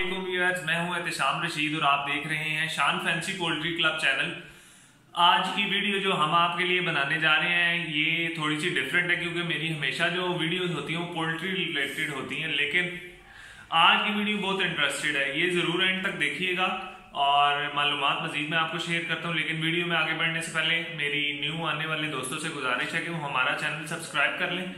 Viewers, मैं हूं एहतशाम रशीद और आप देख रहे हैं शान फैंसी पोल्ट्री क्लब चैनल। आज की वीडियो जो हम आपके लिए बनाने जा रहे हैं ये थोड़ी सी डिफरेंट है, क्योंकि मेरी हमेशा जो वीडियोस होती हैं वो पोल्ट्री रिलेटेड होती हैं, लेकिन आज की वीडियो बहुत इंटरेस्टेड है। ये ज़रूर एंड तक देखिएगा और मालूमात मजीद मैं आपको शेयर करता हूँ। लेकिन वीडियो में आगे बढ़ने से पहले मेरी न्यू आने वाले दोस्तों से गुजारिश है कि वो हमारा चैनल सब्सक्राइब कर लें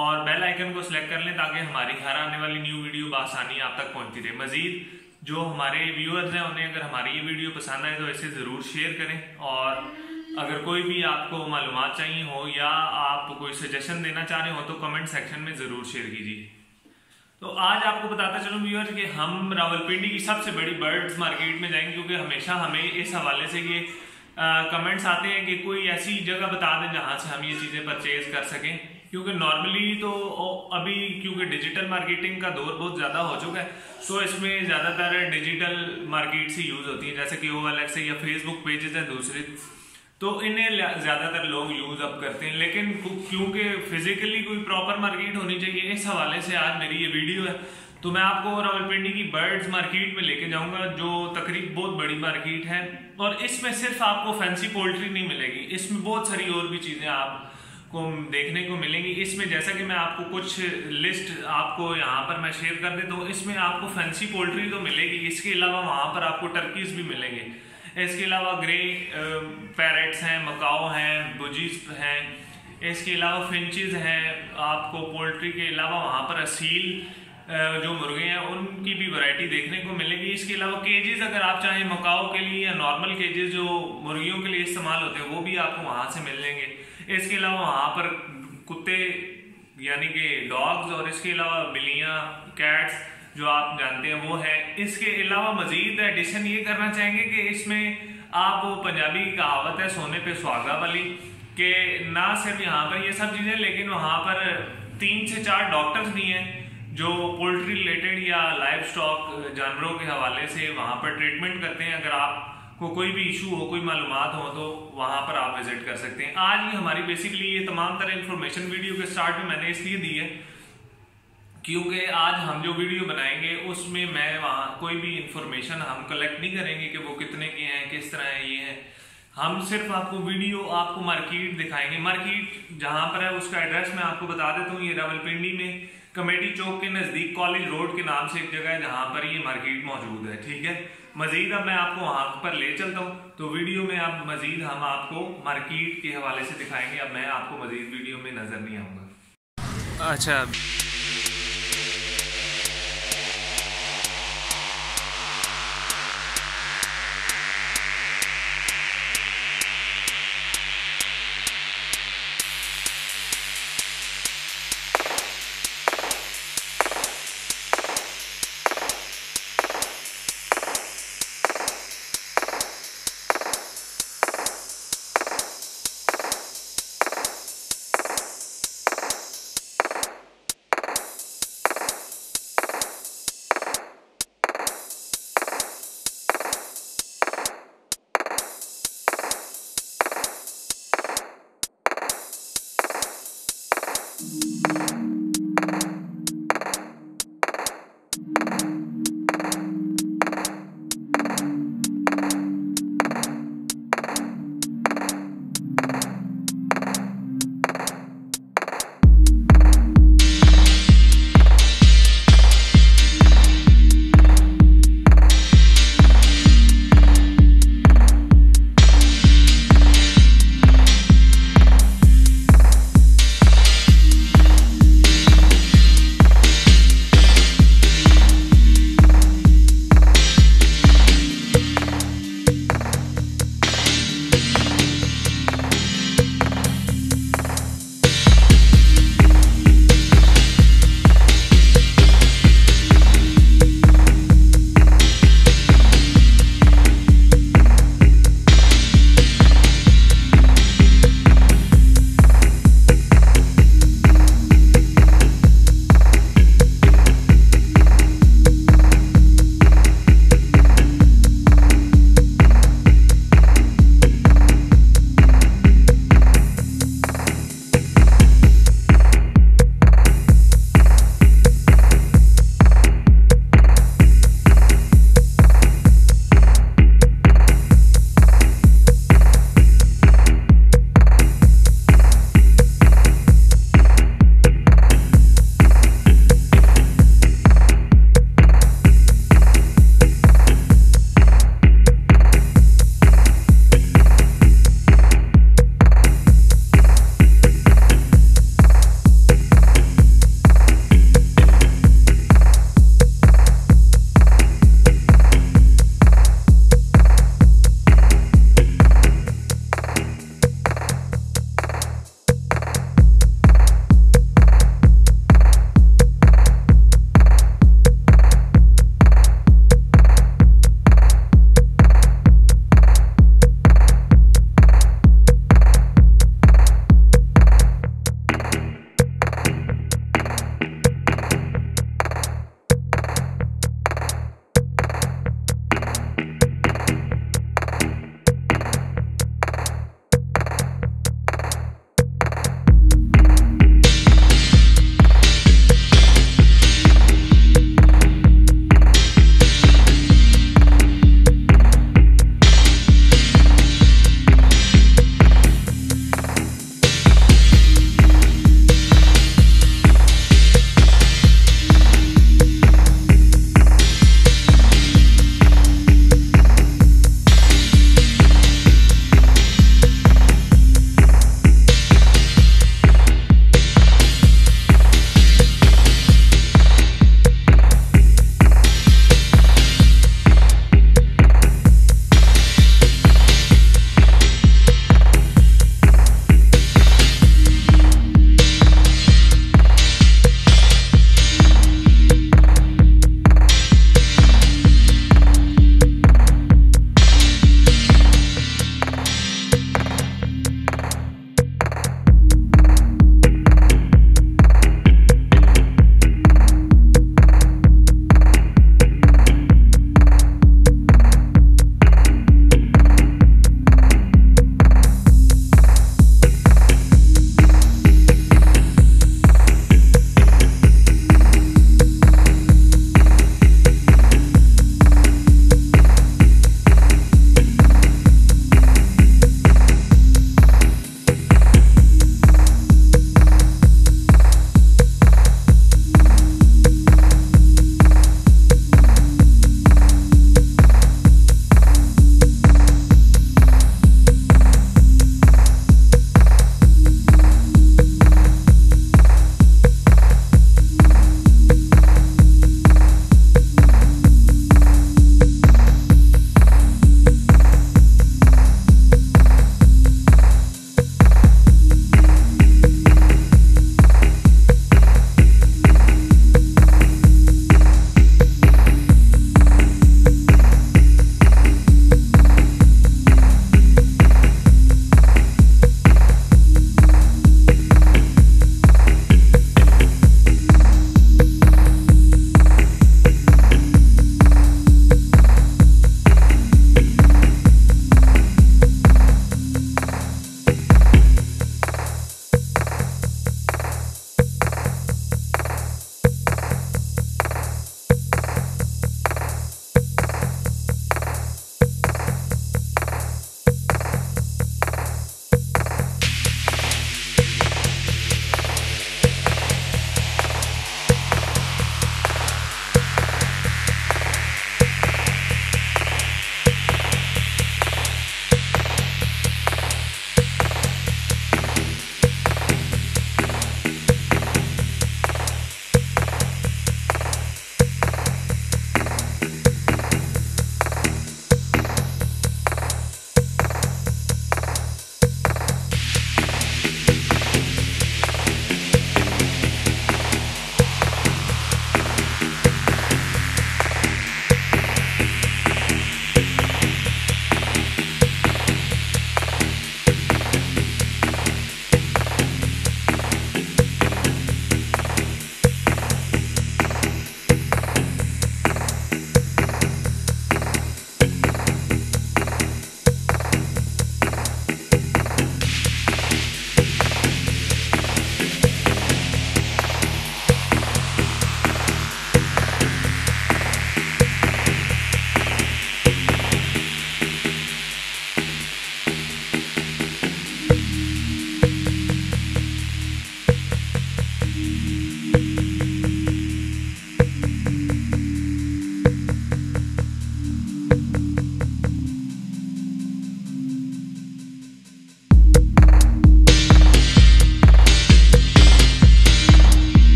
और बेल आइकन को सिलेक्ट कर लें ताकि हमारी हर आने वाली न्यू वीडियो बआसानी आप तक पहुंचती रहे। मजीद जो हमारे व्यूअर्स हैं उन्हें अगर हमारी ये वीडियो पसंद आए तो इसे ज़रूर शेयर करें, और अगर कोई भी आपको मालूमात चाहिए हो या आप कोई सजेशन देना चाह रहे हो तो कमेंट सेक्शन में ज़रूर शेयर कीजिए। तो आज आपको बताता चलूँ व्यूअर्स कि हम रावलपिंडी की सबसे बड़ी बर्ड्स मार्केट में जाएंगे, क्योंकि हमेशा हमें इस हवाले से ये कमेंट्स आते हैं कि कोई ऐसी जगह बता दें जहाँ से हम ये चीज़ें परचेज कर सकें, क्योंकि नॉर्मली तो अभी क्योंकि डिजिटल मार्केटिंग का दौर बहुत ज़्यादा हो चुका है तो इसमें ज़्यादातर डिजिटल मार्केट से यूज़ होती है, जैसे कि OLX या फेसबुक पेजेस हैं दूसरे, तो इन्हें ज़्यादातर लोग यूज़ अप करते हैं। लेकिन क्योंकि फिजिकली कोई प्रॉपर मार्केट होनी चाहिए, इस हवाले से आज मेरी ये वीडियो है। तो मैं आपको रावलपिंडी की बर्ड्स मार्केट में लेके जाऊंगा जो तकरीब बहुत बड़ी मार्केट है, और इसमें सिर्फ आपको फैंसी पोल्ट्री नहीं मिलेगी, इसमें बहुत सारी और भी चीज़ें आपको देखने को मिलेंगी। इसमें जैसा कि मैं आपको कुछ लिस्ट आपको यहाँ पर मैं शेयर कर देता हूँ, इसमें आपको फैंसी पोल्ट्री तो मिलेगी, इसके अलावा वहाँ पर आपको टर्कीज भी मिलेंगे। इसके अलावा ग्रे पैरेट्स हैं, मकाओ हैं, बुजीज हैं, इसके अलावा फिंचेस हैं। आपको पोल्ट्री के अलावा वहाँ पर असील जो मुर्गे हैं उनकी भी वैरायटी देखने को मिलेगी। इसके अलावा केजेस अगर आप चाहें मकाओ के लिए या नॉर्मल केजेस जो मुर्गियों के लिए इस्तेमाल होते हैं वो भी आपको वहाँ से मिल जाएंगे। इसके अलावा वहाँ पर कुत्ते यानी कि डॉग्स, और इसके अलावा बिल्लियाँ, कैट्स जो आप जानते हैं वो है। इसके अलावा मजीद एडिशन ये करना चाहेंगे कि इसमें आप वो पंजाबी कहावत है सोने पे सुहागा वाली, कि ना सिर्फ यहाँ पर ये सब चीज़ें, लेकिन वहाँ पर 3 से 4 डॉक्टर्स भी हैं जो पोल्ट्री रिलेटेड या लाइव स्टॉक जानवरों के हवाले से वहाँ पर ट्रीटमेंट करते हैं। अगर आपको कोई भी इशू हो, कोई मालूमात हो तो वहाँ पर आप विजिट कर सकते हैं। आज ही हमारी बेसिकली ये तमाम तरह इन्फॉर्मेशन वीडियो के स्टार्ट में मैंने इसलिए दी है क्योंकि आज हम जो वीडियो बनाएंगे उसमें मैं वहाँ कोई भी इंफॉर्मेशन हम कलेक्ट नहीं करेंगे कि वो कितने के हैं, किस तरह है, ये है। हम सिर्फ आपको मार्केट दिखाएंगे। मार्केट जहाँ पर है उसका एड्रेस मैं आपको बता देता हूँ। ये रावलपिंडी में कमेटी चौक के नज़दीक कॉलेज रोड के नाम से एक जगह है जहाँ पर ये मार्केट मौजूद है, ठीक है। मजीद अब मैं आपको वहाँ पर ले चलता हूँ, तो वीडियो में अब मजीद हम आपको मार्केट के हवाले से दिखाएंगे। अब मैं आपको मजीद वीडियो में नज़र नहीं आऊँगा। अच्छा,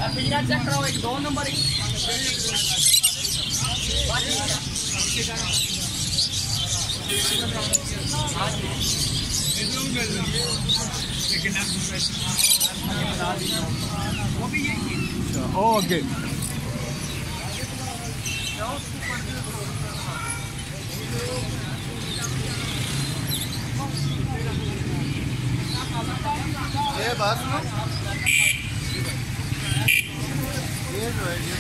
पिंजरा चेक कराओ, एक 2 नंबर ओके। ये बस ये जो है ये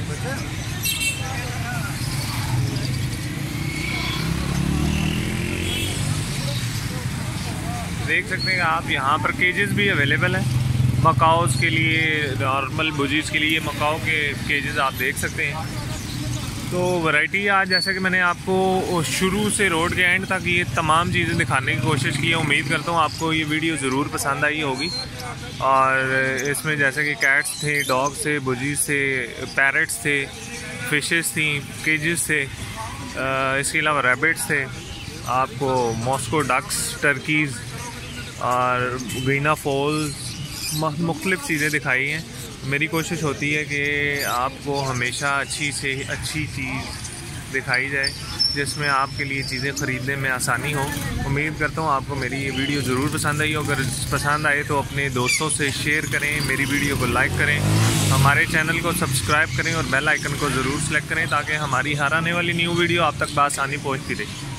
बता देख सकते हैं आप यहाँ पर केजेस भी अवेलेबल हैं मकाओस के लिए, नॉर्मल बुजीज के लिए मकाओ के केजेस आप देख सकते हैं। तो वैरायटी आज जैसे कि मैंने आपको शुरू से रोड के एंड तक ये तमाम चीज़ें दिखाने की कोशिश की है। उम्मीद करता हूँ आपको ये वीडियो ज़रूर पसंद आई होगी। और इसमें जैसे कि कैट्स थे, डॉग्स थे, बुजीज थे, पैरट्स थे, फिशेस थी, केजेस थे, इसके अलावा रैबिट्स थे, आपको मॉस्को डक्स, टर्कीज़ और गीना फॉल्स, मुख्तलिफ़ चीज़ें दिखाई हैं। मेरी कोशिश होती है कि आपको हमेशा अच्छी से अच्छी चीज़ दिखाई जाए जिसमें आपके लिए चीज़ें ख़रीदने में आसानी हो। उम्मीद करता हूँ आपको मेरी ये वीडियो ज़रूर पसंद आई। अगर पसंद आए तो अपने दोस्तों से शेयर करें, मेरी वीडियो को लाइक करें, हमारे चैनल को सब्सक्राइब करें और बेल आइकन को ज़रूर सेलेक्ट करें ताकि हमारी हर आने वाली न्यू वीडियो आप तक बआसानी पहुँचती रहे।